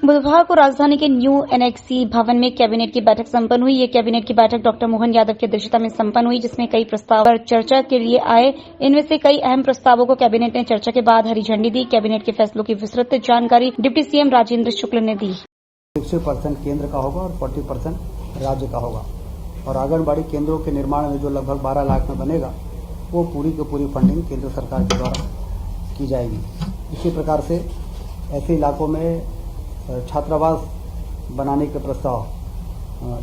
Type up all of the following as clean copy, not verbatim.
बुधवार को राजधानी के न्यू एनेक्सी भवन में कैबिनेट की बैठक संपन्न हुई। ये कैबिनेट की बैठक डॉक्टर मोहन यादव की अध्यक्षता में संपन्न हुई, जिसमें कई प्रस्ताव पर चर्चा के लिए आए। इनमें से कई अहम प्रस्तावों को कैबिनेट ने चर्चा के बाद हरी झंडी दी। कैबिनेट के फैसलों की विस्तृत जानकारी डिप्टी सीएम राजेंद्र शुक्ल ने दी। 60% केंद्र का होगा और 40% राज्य का होगा। और आंगनबाड़ी केंद्रों के निर्माण में जो लगभग 12 लाख में बनेगा, वो पूरी की पूरी फंडिंग केंद्र सरकार के द्वारा की जाएगी। इसी प्रकार से ऐसे इलाकों में छात्रावास बनाने के प्रस्ताव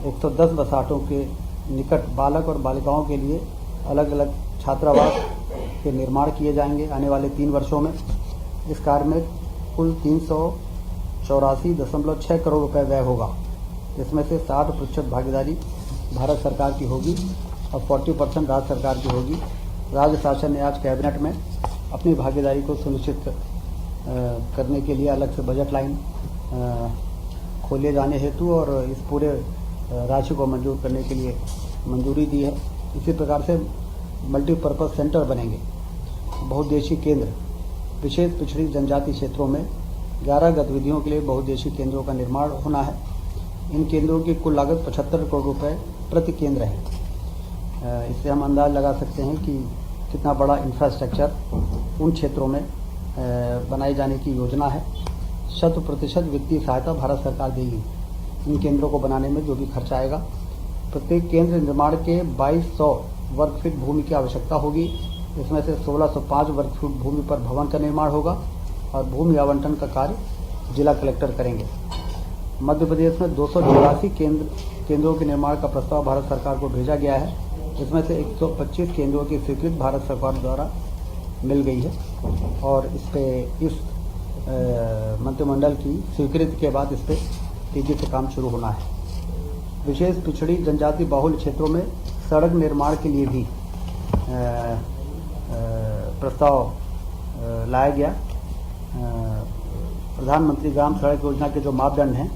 110 बसाहटों के निकट बालक और बालिकाओं के लिए अलग अलग छात्रावास के निर्माण किए जाएंगे आने वाले 3 वर्षों में। इस कार्य में कुल 384.6 करोड़ रुपए व्यय होगा, जिसमें से 60% भागीदारी भारत सरकार की होगी और 40% राज्य सरकार की होगी। राज्य शासन ने आज कैबिनेट में अपनी भागीदारी को सुनिश्चित करने के लिए अलग से बजट लाइन खोले जाने हेतु और इस पूरे राशि को मंजूर करने के लिए मंजूरी दी है। इसी प्रकार से मल्टीपर्पज़ सेंटर बनेंगे। बहुउद्देशीय केंद्र विशेष पिछड़ी जनजाति क्षेत्रों में 11 गतिविधियों के लिए बहुउद्देशीय केंद्रों का निर्माण होना है। इन केंद्रों की कुल लागत 75 करोड़ रुपए प्रति केंद्र है। इससे हम अंदाज लगा सकते हैं कि कितना बड़ा इंफ्रास्ट्रक्चर उन क्षेत्रों में बनाए जाने की योजना है। 100% वित्तीय सहायता भारत सरकार देगी इन केंद्रों को बनाने में जो भी खर्चा आएगा। प्रत्येक केंद्र निर्माण के 2200 वर्ग फीट भूमि की आवश्यकता होगी। इसमें से 1605 वर्ग फीट भूमि पर भवन का निर्माण होगा और भूमि आवंटन का कार्य जिला कलेक्टर करेंगे। मध्य प्रदेश में 284 केंद्रों के निर्माण का प्रस्ताव भारत सरकार को भेजा गया है। इसमें से 125 केंद्रों की स्वीकृति भारत सरकार द्वारा मिल गई है और इस मंत्रिमंडल की स्वीकृति के बाद इस पर तेजी से काम शुरू होना है। विशेष पिछड़ी जनजाति बाहुल क्षेत्रों में सड़क निर्माण के लिए भी प्रस्ताव लाया गया। प्रधानमंत्री ग्राम सड़क योजना के जो मापदंड हैं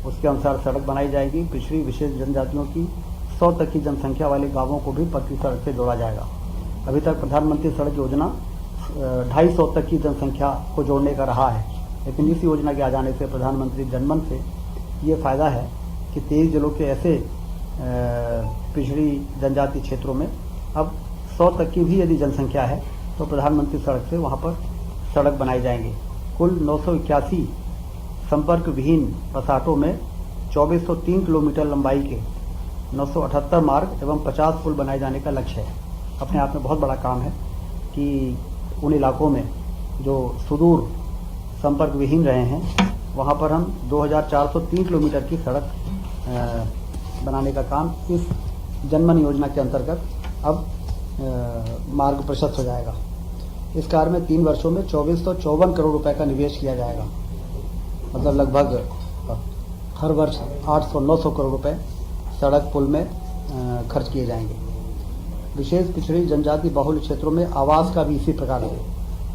उसके अनुसार सड़क बनाई जाएगी। पिछड़ी विशेष जनजातियों की 100 तक की जनसंख्या वाले गांवों को भी पक्की सड़क से जोड़ा जाएगा। अभी तक प्रधानमंत्री सड़क योजना 250 तक की जनसंख्या को जोड़ने का रहा है, लेकिन इस योजना के आ जाने से प्रधानमंत्री जनमन से ये फायदा है कि 23 जिलों के ऐसे पिछड़ी जनजाति क्षेत्रों में अब 100 तक की भी यदि जनसंख्या है तो प्रधानमंत्री सड़क से वहाँ पर सड़क बनाए जाएंगे। कुल 981 संपर्क विहीन बसाहटों में 2403 किलोमीटर लंबाई के 978 मार्ग एवं 50 पुल बनाए जाने का लक्ष्य है। अपने आप में बहुत बड़ा काम है कि उन इलाकों में जो सुदूर संपर्क विहीन रहे हैं वहाँ पर हम 2403 किलोमीटर की सड़क बनाने का काम इस जनमन योजना के अंतर्गत अब मार्ग प्रशस्त हो जाएगा। इस कार्य में 3 वर्षों में 2454 करोड़ रुपए का निवेश किया जाएगा। मतलब लगभग हर वर्ष 800-900 करोड़ रुपए सड़क पुल में खर्च किए जाएंगे। विशेष पिछड़ी जनजाति बहुल क्षेत्रों में आवास का भी इसी प्रकार से,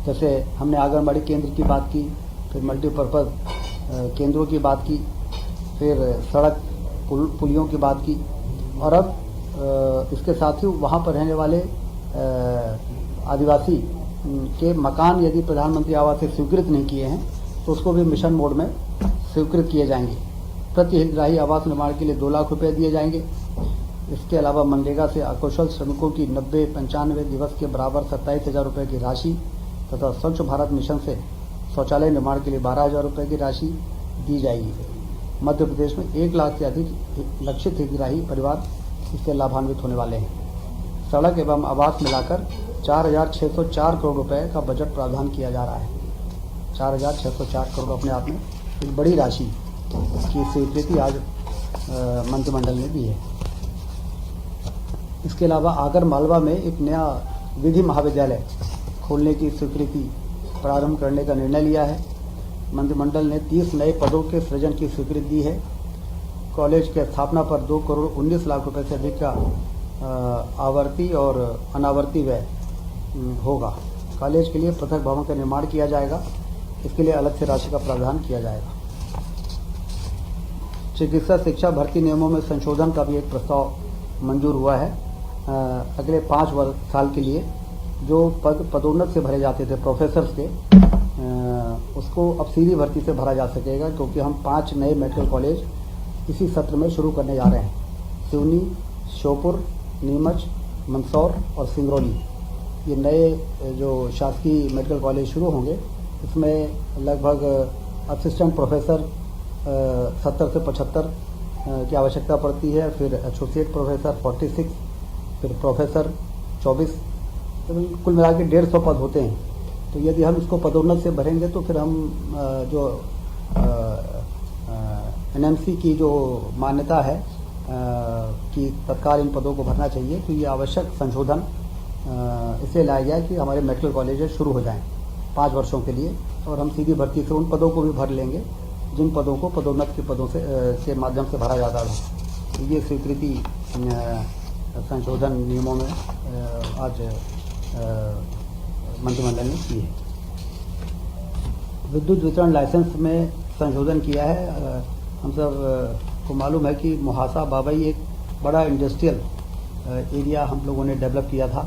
जैसे हमने आंगनबाड़ी केंद्र की बात की, फिर मल्टीपर्पज़ केंद्रों की बात की, फिर सड़क पुलियों की बात की और अब इसके साथ ही वहाँ पर रहने वाले आदिवासी के मकान यदि प्रधानमंत्री आवास से स्वीकृत नहीं किए हैं तो उसको भी मिशन मोड में स्वीकृत किए जाएंगे। प्रति हितग्राही आवास निर्माण के लिए 2 लाख रुपए दिए जाएंगे। इसके अलावा मनरेगा से अकुशल श्रमिकों की 90-95 दिवस के बराबर 27,000 रुपये की राशि तथा स्वच्छ भारत मिशन से शौचालय निर्माण के लिए 12,000 रुपये की राशि दी जाएगी। मध्य प्रदेश में 1 लाख से अधिक लक्षित हितग्राही परिवार इससे लाभान्वित होने वाले हैं। सड़क एवं आवास मिलाकर 4,604 करोड़ रुपये का बजट प्रावधान किया जा रहा है। 4,604 करोड़ अपने आप में एक बड़ी राशि की स्वीकृति आज मंत्रिमंडल ने दी है। इसके अलावा आगर मालवा में एक नया विधि महाविद्यालय खोलने की स्वीकृति प्रारंभ करने का निर्णय लिया है। मंत्रिमंडल ने 30 नए पदों के सृजन की स्वीकृति दी है। कॉलेज की स्थापना पर 2 करोड़ 19 लाख रुपए से अधिक का आवर्ती और अनावर्ती व्यय होगा। कॉलेज के लिए पृथक भवन का निर्माण किया जाएगा। इसके लिए अलग से राशि का प्रावधान किया जाएगा। चिकित्सा शिक्षा भर्ती नियमों में संशोधन का भी एक प्रस्ताव मंजूर हुआ है। अगले 5 साल के लिए जो पद पदोन्नत से भरे जाते थे प्रोफेसर्स के, उसको इसको अब सीधी भर्ती से भरा जा सकेगा, क्योंकि हम 5 नए मेडिकल कॉलेज इसी सत्र में शुरू करने जा रहे हैं। सिवनी, श्योपुर, नीमच, मंदसौर और सिंगरौली, ये नए जो शासकीय मेडिकल कॉलेज शुरू होंगे। इसमें लगभग असिस्टेंट प्रोफेसर 70 से 75 की आवश्यकता पड़ती है, फिर एसोसिएट प्रोफेसर 46, फिर प्रोफेसर 24, तो कुल मिला के 150 पद होते हैं। तो यदि हम इसको पदोन्नत से भरेंगे तो फिर हम जो एनएमसी की जो मान्यता है कि तत्काल इन पदों को भरना चाहिए, तो ये आवश्यक संशोधन इसलिए लाया गया कि हमारे मेडिकल कॉलेजेस शुरू हो जाएं 5 वर्षों के लिए, और हम सीधी भर्ती से उन पदों को भी भर लेंगे जिन पदों को पदोन्नत के पदों से माध्यम से भरा जाता है। तो ये स्वीकृति संशोधन नियमों में आज मंत्रिमंडल ने की है। विद्युत वितरण लाइसेंस में संशोधन किया है। हम सब को मालूम है कि मुहासा बाबई एक बड़ा इंडस्ट्रियल एरिया हम लोगों ने डेवलप किया था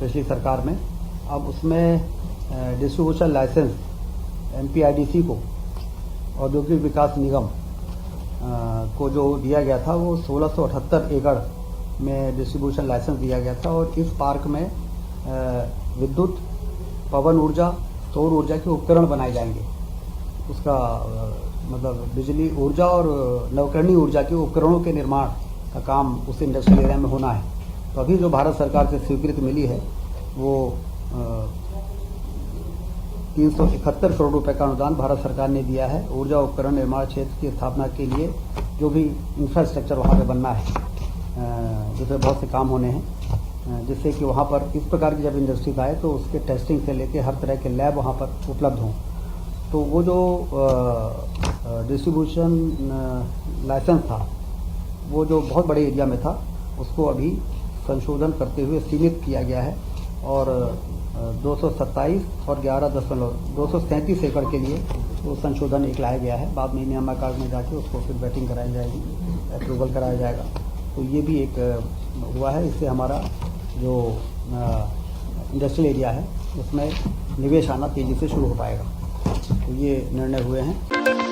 पिछली सरकार में। अब उसमें डिस्ट्रीब्यूशन लाइसेंस MPIDC को, औद्योगिक विकास निगम को जो दिया गया था वो 1678 एकड़ में डिस्ट्रीब्यूशन लाइसेंस दिया गया था, और इस पार्क में विद्युत, पवन ऊर्जा, सौर ऊर्जा के उपकरण बनाए जाएंगे। उसका मतलब बिजली ऊर्जा और नवकरणीय ऊर्जा के उपकरणों के निर्माण का काम उस इंडस्ट्रियल एरिया में होना है। तो अभी जो भारत सरकार से स्वीकृति मिली है वो 371 करोड़ रुपए का अनुदान भारत सरकार ने दिया है ऊर्जा उपकरण निर्माण क्षेत्र की स्थापना के लिए। जो भी इंफ्रास्ट्रक्चर वहाँ पे बनना है, जिसमें बहुत से काम होने हैं, जिससे कि वहाँ पर इस प्रकार की जब इंडस्ट्रीज आए तो उसके टेस्टिंग से लेके हर तरह के लैब वहाँ पर उपलब्ध हों। तो वो जो डिस्ट्रीब्यूशन लाइसेंस था वो जो बहुत बड़े एरिया में था, उसको अभी संशोधन करते हुए सीमित किया गया है, और 227 और 237 एकड़ के लिए वो संशोधन एक लाया गया है। बाद में नियामक आयोग में जाके उसको फिर वेटिंग कराई जाएगी, अप्रूवल कराया जाएगा। तो ये भी एक हुआ है। इससे हमारा जो इंडस्ट्रियल एरिया है उसमें निवेश आना तेजी से शुरू हो पाएगा। तो ये निर्णय हुए हैं।